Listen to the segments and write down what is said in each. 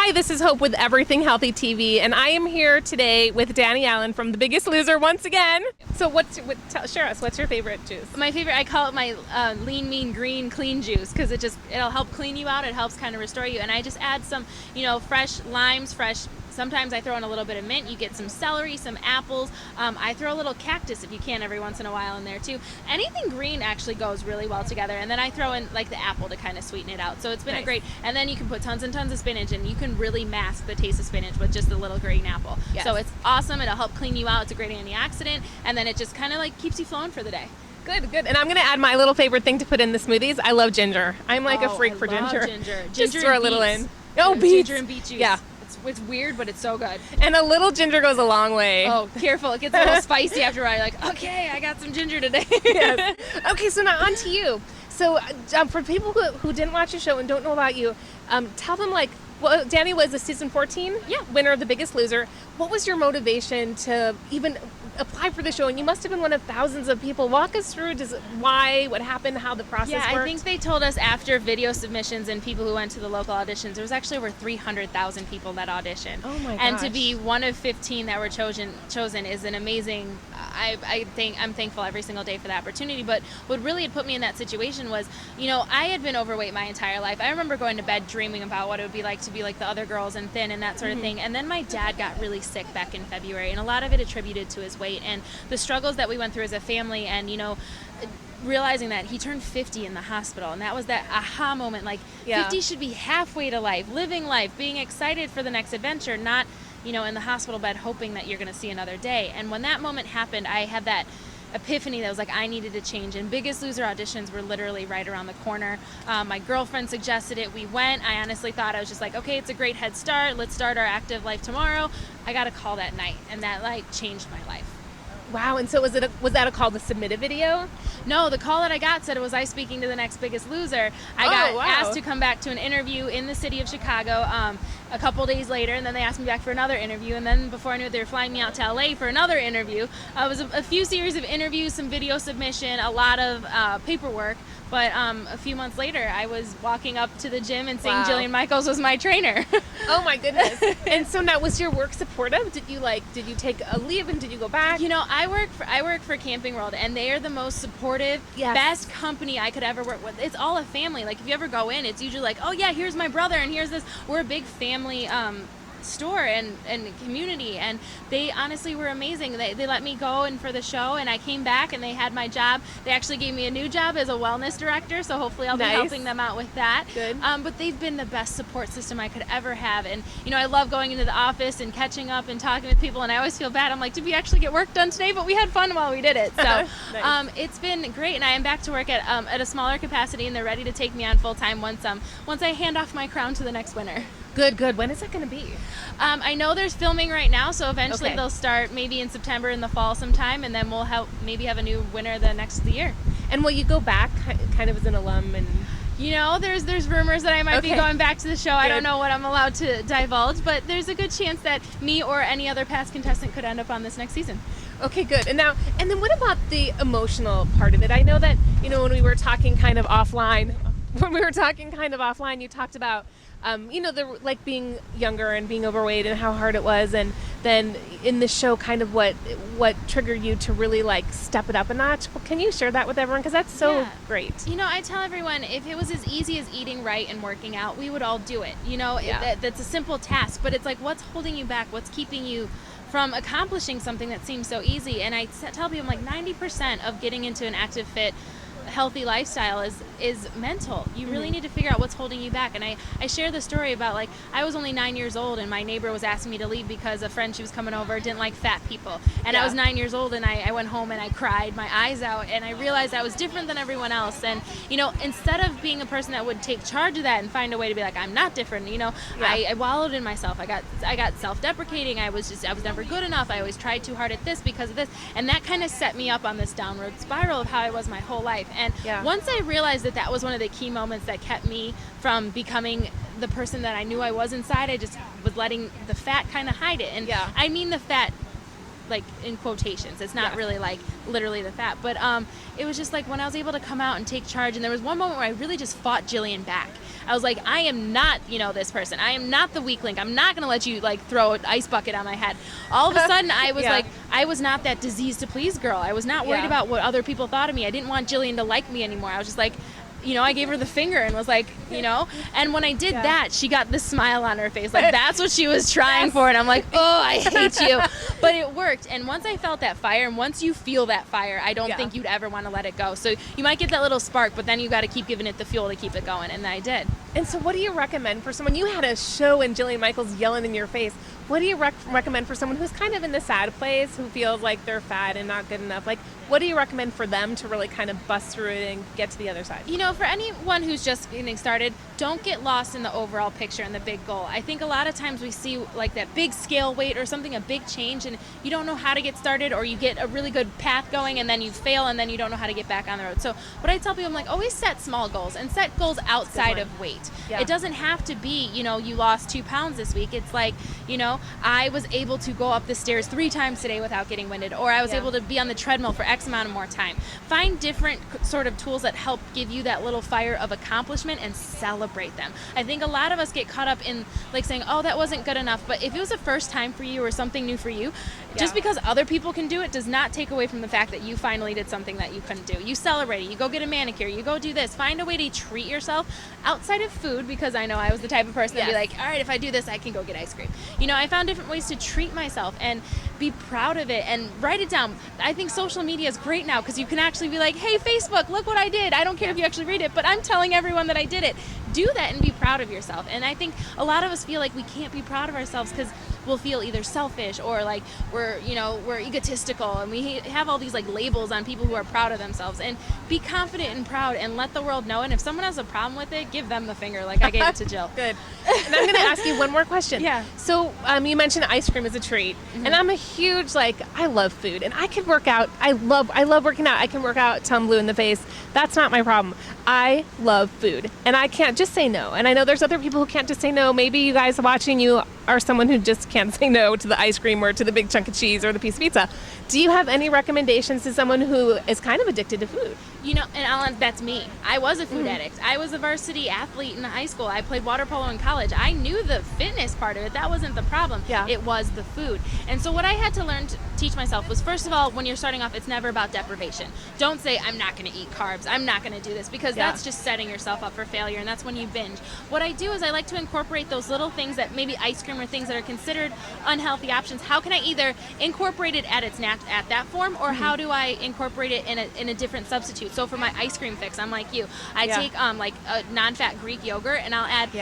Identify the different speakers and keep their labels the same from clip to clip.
Speaker 1: Hi, this is Hope with Everything Healthy TV, and I am here today with Danni Allen from The Biggest Loser once again. So share us, what's your favorite juice?
Speaker 2: My favorite, I call it my lean, mean, green, clean juice, because it'll help clean you out, it helps kind of restore you, and I just add some, fresh limes, sometimes I throw in a little bit of mint, you get some celery, some apples, I throw a little cactus if you can every once in a while in there too. Anything green actually goes really well together, and then I throw in like the apple to kind of sweeten it out, so it's been a great, and then you can put tons and tons of spinach, and you can really mask the taste of spinach with just a little green apple. Yes. So it's awesome, it'll help clean you out, it's a great antioxidant, and then it just kind of like keeps you flowing for the day.
Speaker 1: Good, good. And I'm going to add my little favorite thing to put in the smoothies. I love ginger. I'm like a freak for ginger. Just throw a little in. Oh, beets.
Speaker 2: Ginger and beet juice.
Speaker 1: Yeah.
Speaker 2: It's weird, but it's so good.
Speaker 1: And a little ginger goes a long way.
Speaker 2: Oh, careful. It gets a little spicy after a while. You're like, okay, I got some ginger today.
Speaker 1: Yes. Okay, so now on to you. So for people who didn't watch your show and don't know about you, tell them Danni was a season 14 winner of The Biggest Loser. What was your motivation to even apply for the show? And you must have been one of thousands of people. Walk us through what happened, how the process worked.
Speaker 2: I think they told us after video submissions and people who went to the local auditions, there was actually over 300,000 people that auditioned.
Speaker 1: Oh my gosh.
Speaker 2: And to be one of 15 that were chosen is an amazing, I'm thankful every single day for the opportunity. But what really had put me in that situation was, I had been overweight my entire life. I remember going to bed dreaming about what it would be like to be like the other girls and thin and that sort of thing. And then my dad got really sick back in February, and a lot of it attributed to his weight and the struggles that we went through as a family, and realizing that he turned 50 in the hospital, and that was that aha moment, 50 should be halfway to life, living life, being excited for the next adventure, not in the hospital bed hoping that you're going to see another day. And when that moment happened, I had that epiphany that was like, I needed to change, and Biggest Loser auditions were literally right around the corner. My girlfriend suggested it, we went. I honestly thought, I was just like, okay, it's a great head start, let's start our active life tomorrow. I got a call that night, and that changed my life.
Speaker 1: Wow, and so was that a call to submit a video?
Speaker 2: No, the call that I got said it was I speaking to the next Biggest Loser. I got asked to come back to an interview in the city of Chicago a couple days later, and then they asked me back for another interview, and then before I knew it, they were flying me out to LA for another interview. It was a few series of interviews, some video submission, a lot of paperwork. But a few months later, I was walking up to the gym and saying Jillian Michaels was my trainer.
Speaker 1: Oh my goodness! And so now, was your work supportive? Did you take a leave and did you go back?
Speaker 2: I work for Camping World, and they are the most supportive, best company I could ever work with. It's all a family. Like if you ever go in, it's usually like, oh yeah, here's my brother, and here's this. We're a big family store and community, and they honestly were amazing. They let me go and for the show, and I came back and they had my job. They actually gave me a new job as a wellness director, so hopefully I'll be helping them out with that.
Speaker 1: Good.
Speaker 2: But they've been the best support system I could ever have, and I love going into the office and catching up and talking with people, and I always feel bad. I'm like, did we actually get work done today? But we had fun while we did it. So it's been great, and I am back to work at a smaller capacity, and they're ready to take me on full time once I hand off my crown to the next winner.
Speaker 1: Good. When is that going to be?
Speaker 2: I know there's filming right now, so eventually they'll start maybe in September in the fall sometime, and then we'll maybe have a new winner the next of the year.
Speaker 1: And will you go back kind of as an alum? And
Speaker 2: there's rumors that I might be going back to the show. Good. I don't know what I'm allowed to divulge, but there's a good chance that me or any other past contestant could end up on this next season.
Speaker 1: Okay, good. And then what about the emotional part of it? I know that when we were talking kind of offline, you talked about being younger and being overweight and how hard it was, and then in the show kind of what triggered you to really step it up a notch. Well, can you share that with everyone, because that's so great?
Speaker 2: I tell everyone, if it was as easy as eating right and working out, we would all do it. That's a simple task, but it's like, what's holding you back? What's keeping you from accomplishing something that seems so easy? And I tell people, 90% of getting into an active, fit, healthy lifestyle is mental. You really need to figure out what's holding you back. And I share the story about I was only 9 years old, and my neighbor was asking me to leave because a friend she was coming over didn't like fat people, and I was 9 years old, and I went home and I cried my eyes out, and I realized I was different than everyone else. And instead of being a person that would take charge of that and find a way to be like, I'm not different, I wallowed in myself. I got self-deprecating. I was never good enough. I always tried too hard at this because of this, and that kind of set me up on this downward spiral of how I was my whole life. And once I realized that was one of the key moments that kept me from becoming the person that I knew I was inside, I just was letting the fat kind of hide it. And I mean the fat in quotations. It's not really literally the fat, but it was just when I was able to come out and take charge. And there was one moment where I really just fought Jillian back. I was like, I am not, this person. I am not the weak link. I'm not going to let you like throw an ice bucket on my head. All of a sudden, I was like, I was not that disease to please girl. I was not worried about what other people thought of me. I didn't want Jillian to like me anymore. I was just like, I gave her the finger and was like, and when I did that, she got this smile on her face. Like, that's what she was trying for. And I'm like, oh, I hate you. But it worked. And once I felt that fire, and once you feel that fire, I don't think you'd ever want to let it go. So you might get that little spark, but then you got to keep giving it the fuel to keep it going. And I did.
Speaker 1: And so what do you recommend for someone? You had a show and Jillian Michaels yelling in your face. What do you recommend for someone who's kind of in the sad place, who feels like they're fat and not good enough? Like, what do you recommend for them to really kind of bust through it and get to the other side?
Speaker 2: For anyone who's just getting started, don't get lost in the overall picture and the big goal. I think a lot of times we see like that big scale weight or something, a big change, and you don't know how to get started, or you get a really good path going and then you fail and then you don't know how to get back on the road. So what I tell people, I'm like, always set small goals and set goals outside of weight. It doesn't have to be, you lost 2 pounds this week. It's like, I was able to go up the stairs 3 times today without getting winded, or I was able to be on the treadmill for X amount of more time. Find different sort of tools that help give you that little fire of accomplishment and celebrate them. I think a lot of us get caught up in like saying, oh, that wasn't good enough. But if it was a first time for you or something new for you, just because other people can do it does not take away from the fact that you finally did something that you couldn't do. You celebrate it. You go get a manicure. You go do this. Find a way to treat yourself outside of food, because I know I was the type of person to be like, all right, if I do this, I can go get ice cream. I found different ways to treat myself and be proud of it and write it down. I think social media is great now because you can actually be like, hey, Facebook, look what I did. I don't care if you actually read it, but I'm telling everyone that I did it. Do that and be proud of yourself. And I think a lot of us feel like we can't be proud of ourselves because we'll feel either selfish or like we're egotistical, and we have all these like labels on people who are proud of themselves. And be confident and proud and let the world know. And if someone has a problem with it, give them the finger like I gave it to Jill.
Speaker 1: Good. And I'm going to ask you one more question.
Speaker 2: Yeah.
Speaker 1: So you mentioned ice cream as a treat, and I'm a huge I love food, and I can work out. I love working out. I can work out till I'm blue in the face. That's not my problem. I love food, and I can't just say no. And I know there's other people who can't just say no. Maybe you guys watching, you are someone who just can't say no to the ice cream or to the big chunk of cheese or the piece of pizza. Do you have any recommendations to someone who is kind of addicted to food?
Speaker 2: And Alan, that's me. I was a food addict. I was a varsity athlete in high school. I played water polo in college. I knew the fitness part of it. That wasn't the problem.
Speaker 1: Yeah.
Speaker 2: It was the food. And so what I had to learn to teach myself was, first of all, when you're starting off, it's never about deprivation. Don't say, I'm not going to eat carbs. I'm not going to do this, because that's just setting yourself up for failure, and that's when you binge. What I do is I like to incorporate those little things that maybe ice cream or things that are considered unhealthy options. How can I either incorporate it at that form, or how do I incorporate it in a different substitute? So for my ice cream fix, I'm like you. I take like a non-fat Greek yogurt, and I'll add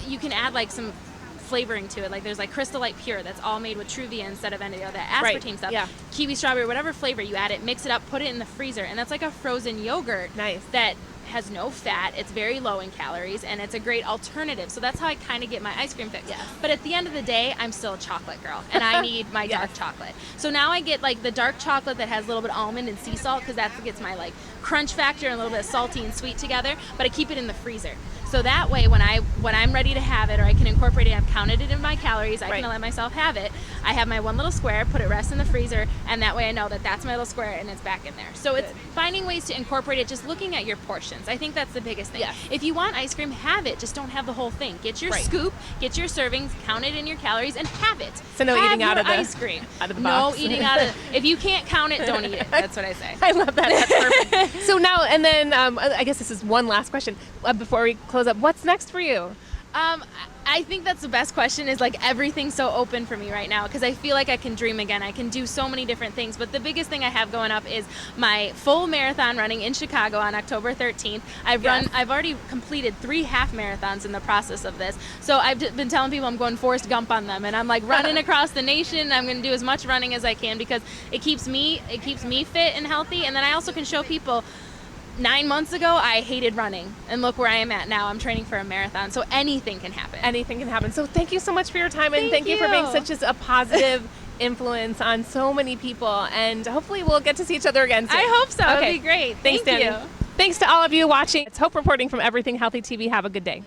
Speaker 2: you can add like some flavoring to it. Like there's like Crystal Light Pure that's all made with Truvia instead of any of the aspartame stuff.
Speaker 1: Yeah.
Speaker 2: Kiwi strawberry, whatever flavor you add it, mix it up, put it in the freezer, and that's like a frozen yogurt.
Speaker 1: Nice.
Speaker 2: That has no fat, it's very low in calories, and it's a great alternative. So that's how I kind of get my ice cream fix.
Speaker 1: Yes.
Speaker 2: But at the end of the day, I'm still a chocolate girl, and I need my dark chocolate. So now I get like the dark chocolate that has a little bit of almond and sea salt, because that gets my like crunch factor and a little bit of salty and sweet together, but I keep it in the freezer. So that way, when I'm ready to have it, or I can incorporate it, I've counted it in my calories, I can let myself have it. I have my one little square, put it rest in the freezer, and that way I know that that's my little square and it's back in there. So it's finding ways to incorporate it, just looking at your portions. I think that's the biggest thing.
Speaker 1: Yes.
Speaker 2: If you want ice cream, have it. Just don't have the whole thing. Get your scoop, get your servings, count it in your calories, and have it.
Speaker 1: So no
Speaker 2: have
Speaker 1: eating out of the
Speaker 2: ice cream.
Speaker 1: Out of the box.
Speaker 2: No eating out of. If you can't count it, don't eat it. That's what I say.
Speaker 1: I love that. That's perfect. So now, and then I guess this is one last question before we close up. What's next for you?
Speaker 2: I think that's the best question, is like everything's so open for me right now, because I feel like I can dream again. I can do so many different things, but the biggest thing I have going up is my full marathon running in Chicago on October 13th. I've already completed 3 half marathons in the process of this. So I've been telling people I'm going Forrest Gump on them, and I'm like running across the nation. I'm going to do as much running as I can, because it keeps me fit and healthy, and then I also can show people 9 months ago, I hated running, and look where I am at now. I'm training for a marathon, so anything can happen.
Speaker 1: Anything can happen. So thank you so much for your time, and thank you for being such a positive influence on so many people, and hopefully we'll get to see each other again soon.
Speaker 2: I hope so. Okay. It'd be great.
Speaker 1: Thanks,
Speaker 2: Thank
Speaker 1: Danni.
Speaker 2: you.
Speaker 1: Thanks to all of you watching. It's Hope reporting from Everything Healthy TV. Have a good day.